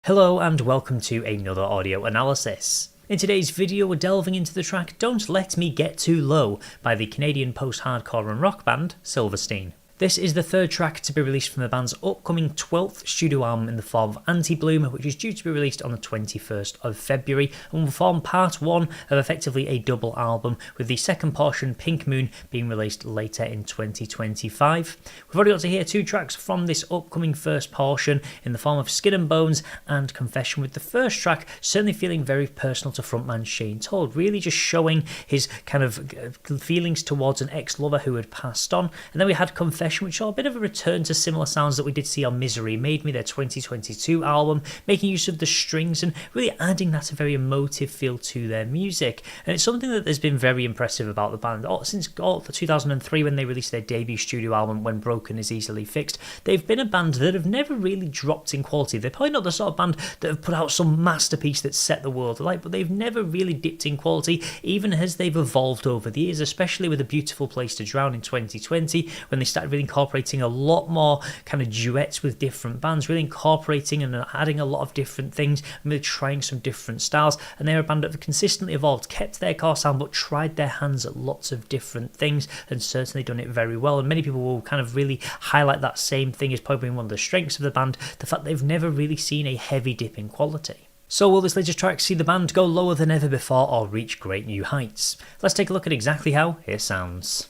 Hello and welcome to another audio analysis. In today's video we're delving into the track Don't Let Me Get Too Low by the Canadian post-hardcore and rock band Silverstein. This is the third track to be released from the band's upcoming 12th studio album in the form of Antibloom, which is due to be released on the 21st of February and will form part one of effectively a double album, with the second portion, Pink Moon, being released later in 2025. We've already got to hear two tracks from this upcoming first portion in the form of Skin and Bones and Confession, with the first track certainly feeling very personal to frontman Shane Todd, really just showing his kind of feelings towards an ex-lover who had passed on. And then we had Confession, which saw a bit of a return to similar sounds that we did see on Misery Made Me, their 2022 album, making use of the strings and really adding that a very emotive feel to their music. And it's something that has been very impressive about the band since 2003, when they released their debut studio album When Broken Is Easily Fixed. They've been a band that have never really dropped in quality. They're probably not the sort of band that have put out some masterpiece that set the world alight, but they've never really dipped in quality, even as they've evolved over the years, especially with A Beautiful Place to Drown in 2020, when they started really incorporating a lot more kind of duets with different bands, really incorporating and adding a lot of different things, and really trying some different styles. And they're a band that have consistently evolved, kept their core sound, but tried their hands at lots of different things, and certainly done it very well. And many people will kind of really highlight that same thing as probably one of the strengths of the band, the fact they've never really seen a heavy dip in quality. So will this latest track see the band go lower than ever before or reach great new heights? Let's take a look at exactly how it sounds.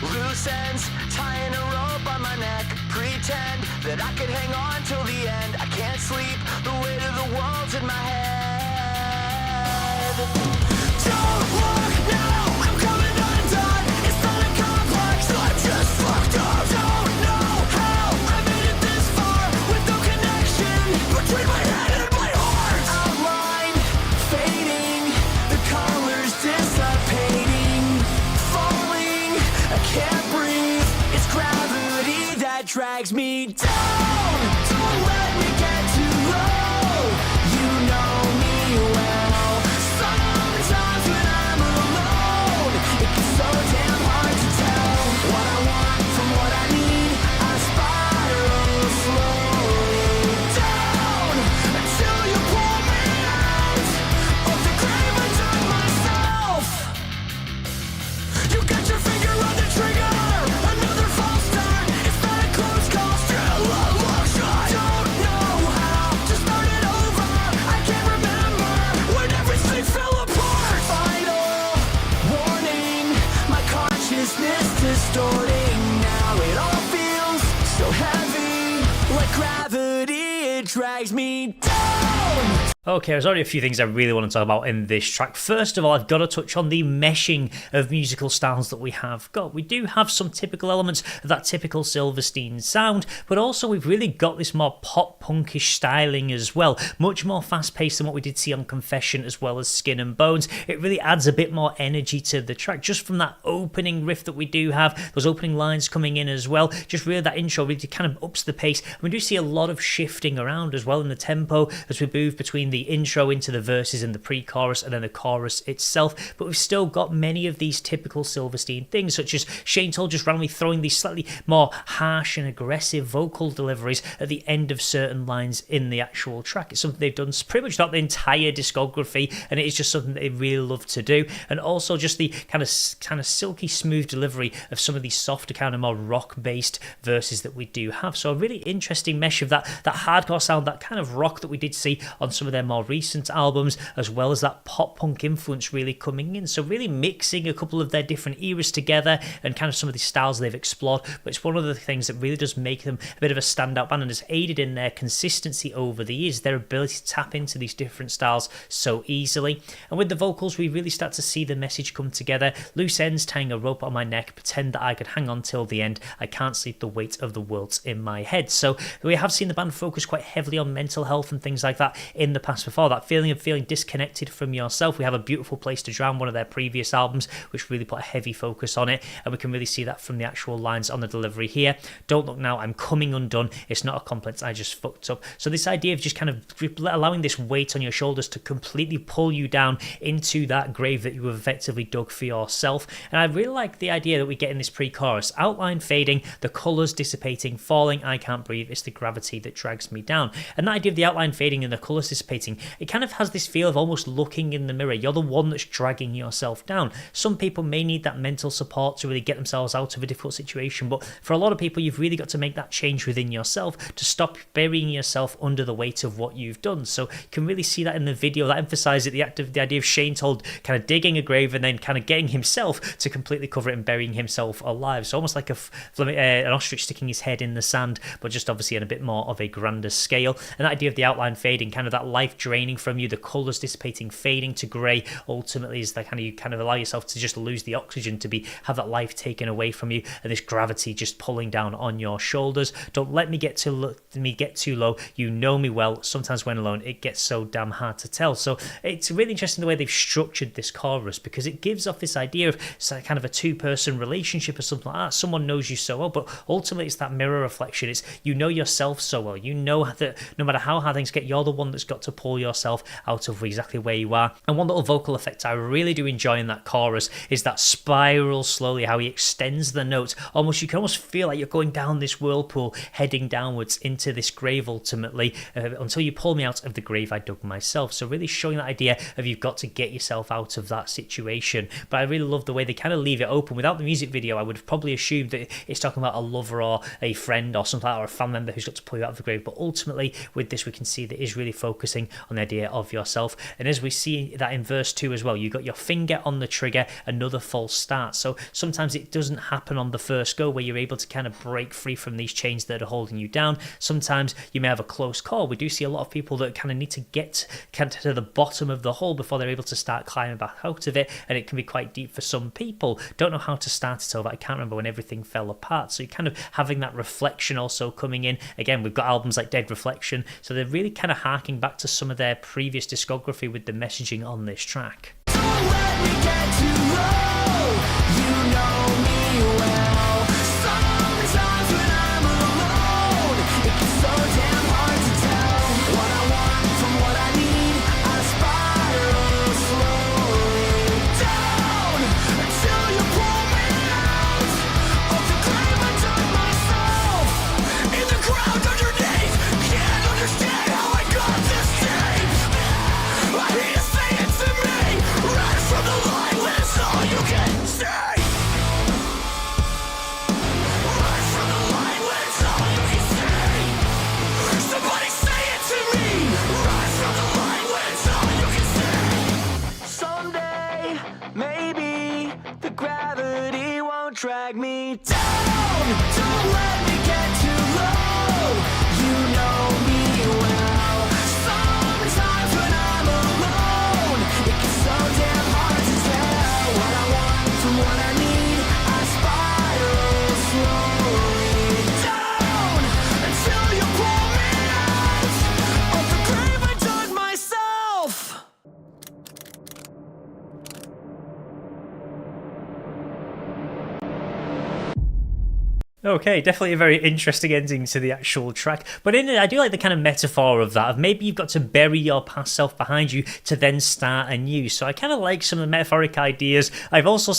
Loose ends, tying a rope on my neck. Pretend that I could hang on till the end. I can't sleep, the weight of the world's in my head. Don't look now, I'm coming undone. It's not a complex, I'm just fucked up. Don't know how I made it this far, with no connection between my head and my heart. Outline fading, the colors dissipating, falling, I can't breathe, it's gravity that drags me down. Don't let me get too low, you know me well. Sometimes when I'm alone, it gets so damn hard to tell what I want from what I need. I spiral slowly down until you pull me out of the grave I dug myself. You got your finger on the trigger, another false start. It's not a close call, still a long shot. Don't know how to start it over, I can't remember when everything fell apart. Final warning, my consciousness distorting. Now it all feels so heavy, like gravity, it drags me down. Okay, there's already a few things I really want to talk about in this track. First of all, I've got to touch on the meshing of musical styles that we have got. We do have some typical elements of that typical Silverstein sound, but also we've really got this more pop-punkish styling as well. Much more fast-paced than what we did see on Confession as well as Skin and Bones. It really adds a bit more energy to the track, just from that opening riff that we do have, those opening lines coming in as well. Just really that intro really kind of ups the pace. And we do see a lot of shifting around as well in the tempo as we move between the intro into the verses and the pre-chorus and then the chorus itself, but we've still got many of these typical Silverstein things, such as Shane Toll just randomly throwing these slightly more harsh and aggressive vocal deliveries at the end of certain lines in the actual track. It's something they've done pretty much throughout the entire discography, and it is just something that they really love to do. And also just the kind of silky smooth delivery of some of these softer kind of more rock-based verses that we do have. So a really interesting mesh of that hardcore sound, that kind of rock that we did see on some of their more recent albums, as well as that pop punk influence really coming in. So really mixing a couple of their different eras together and kind of some of the styles they've explored. But it's one of the things that really does make them a bit of a standout band and has aided in their consistency over the years, their ability to tap into these different styles so easily. And with the vocals, we really start to see the message come together. Loose ends, tying a rope on my neck, pretend that I could hang on till the end. I can't sleep, the weight of the world's in my head. So we have seen the band focus quite heavily on mental health and things like that in the past past before, that feeling of feeling disconnected from yourself. We have A Beautiful Place to Drown, one of their previous albums, which really put a heavy focus on it, and we can really see that from the actual lines on the delivery here. Don't look now, I'm coming undone, it's not a compliment, I just fucked up. So this idea of just kind of allowing this weight on your shoulders to completely pull you down into that grave that you have effectively dug for yourself. And I really like the idea that we get in this pre-chorus: outline fading, the colours dissipating, falling, I can't breathe, it's the gravity that drags me down. And that idea of the outline fading and the colours dissipating, it kind of has this feel of almost looking in the mirror. You're the one that's dragging yourself down. Some people may need that mental support to really get themselves out of a difficult situation, but for a lot of people, you've really got to make that change within yourself to stop burying yourself under the weight of what you've done. So you can really see that in the video. That emphasises the idea of Shane Told kind of digging a grave and then kind of getting himself to completely cover it and burying himself alive. So almost like an ostrich sticking his head in the sand, but just obviously on a bit more of a grander scale. And that idea of the outline fading, kind of that life draining from you, the colours dissipating, fading to grey, ultimately is that you kind of allow yourself to just lose the oxygen, to have that life taken away from you, and this gravity just pulling down on your shoulders. Don't let me get too low. You know me well. Sometimes when alone, it gets so damn hard to tell. So it's really interesting the way they've structured this chorus, because it gives off this idea of kind of a two-person relationship or something like that. Someone knows you so well, but ultimately it's that mirror reflection. It's you know yourself so well. You know that no matter how hard things get, you're the one that's got to pull yourself out of exactly where you are. And one little vocal effect I really do enjoy in that chorus is that spiral slowly, how he extends the notes. You can almost feel like you're going down this whirlpool, heading downwards into this grave ultimately, until you pull me out of the grave I dug myself. So really showing that idea of you've got to get yourself out of that situation. But I really love the way they kind of leave it open. Without the music video, I would have probably assumed that it's talking about a lover or a friend or something like that, or a family member who's got to pull you out of the grave. But ultimately with this, we can see that it is really focusing on the idea of yourself. And as we see that in verse 2 as well, you got your finger on the trigger, another false start. So sometimes it doesn't happen on the first go where you're able to kind of break free from these chains that are holding you down. Sometimes you may have a close call. We do see a lot of people that kind of need to get kind of to the bottom of the hole before they're able to start climbing back out of it, and it can be quite deep for some people. Don't know how to start it over. I can't remember when everything fell apart. So you're kind of having that reflection also coming in. Again, we've got albums like Dead Reflection, so they're really kind of harking back to some of their previous discography with the messaging on this track. Don't let me get too low. You know me well. Sometimes when I'm alone, it gets so damn hard to tell what I want from what I need. I spiral slowly down until you pull me out of the grave I dug myself. In the ground underneath, can't understand how I got this deep. I need to say it to me right from the light when it's all you can see. Right from the light when it's all you can see. Somebody say it to me. Right from the light when it's all you can see. Someday, maybe the gravity won't drag me down. Don't let me get too low. You know me well. Sometimes when I'm alone, it gets so damn hard to tell what I want from what I need. I spiral slowly down until you pull me out of the grave I dug myself. Okay, definitely a very interesting ending to the actual track. But in it, I do like the kind of metaphor of that, of maybe you've got to bury your past self behind you to then start anew. So I kind of like some of the metaphoric ideas. I've also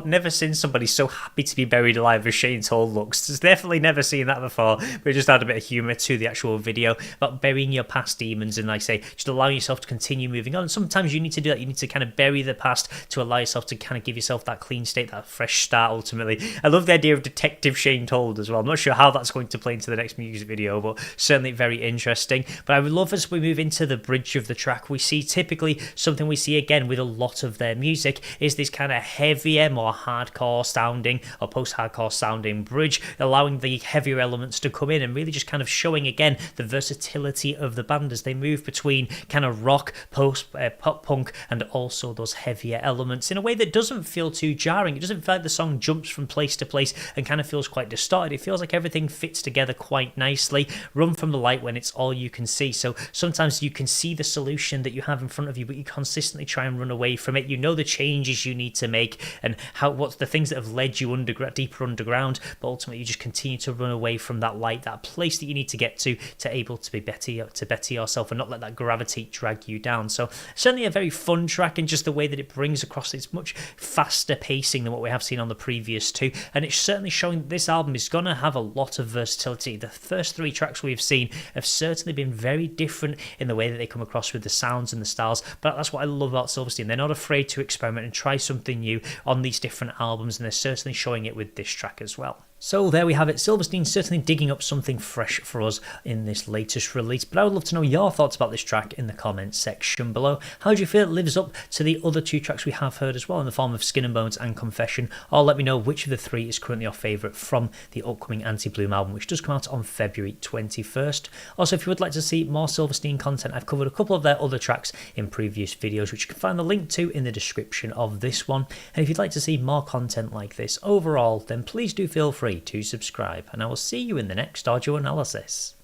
never seen somebody so happy to be buried alive as Shane Told looks. Just definitely never seen that before. But it just add a bit of humour to the actual video about burying your past demons and, like I say, just allowing yourself to continue moving on. And sometimes you need to do that. You need to kind of bury the past to allow yourself to kind of give yourself that clean state, that fresh start ultimately. I love the idea of Detective Shane Told as well. I'm not sure how that's going to play into the next music video, but certainly very interesting. But I would love, as we move into the bridge of the track, we see typically something we see again with a lot of their music is this kind of heavier, more hardcore sounding or post-hardcore sounding bridge, allowing the heavier elements to come in and really just kind of showing again the versatility of the band as they move between kind of rock, pop punk, and also those heavier elements in a way that doesn't feel too jarring. It doesn't feel like the song jumps from place to place and kind of feels quite just started, it feels like everything fits together quite nicely. Run from the light when it's all you can see. So sometimes you can see the solution that you have in front of you, but you consistently try and run away from it. You know the changes you need to make and what's the things that have led you deeper underground, but ultimately you just continue to run away from that light, that place that you need to get to able to be better, to better yourself and not let that gravity drag you down. So certainly a very fun track, and just the way that it brings across, it's much faster pacing than what we have seen on the previous two, and it's certainly showing that this album is going to have a lot of versatility. The first three tracks we've seen have certainly been very different in the way that they come across with the sounds and the styles, but that's what I love about Silverstein. They're not afraid to experiment and try something new on these different albums, and they're certainly showing it with this track as well. So there we have it, Silverstein certainly digging up something fresh for us in this latest release, but I would love to know your thoughts about this track in the comments section below. How do you feel it lives up to the other two tracks we have heard as well, in the form of Skin and Bones and Confession, or let me know which of the three is currently your favourite from the upcoming Antibloom album, which does come out on February 21st. Also, if you would like to see more Silverstein content, I've covered a couple of their other tracks in previous videos, which you can find the link to in the description of this one, and if you'd like to see more content like this overall, then please do feel free to subscribe, and I will see you in the next audio analysis.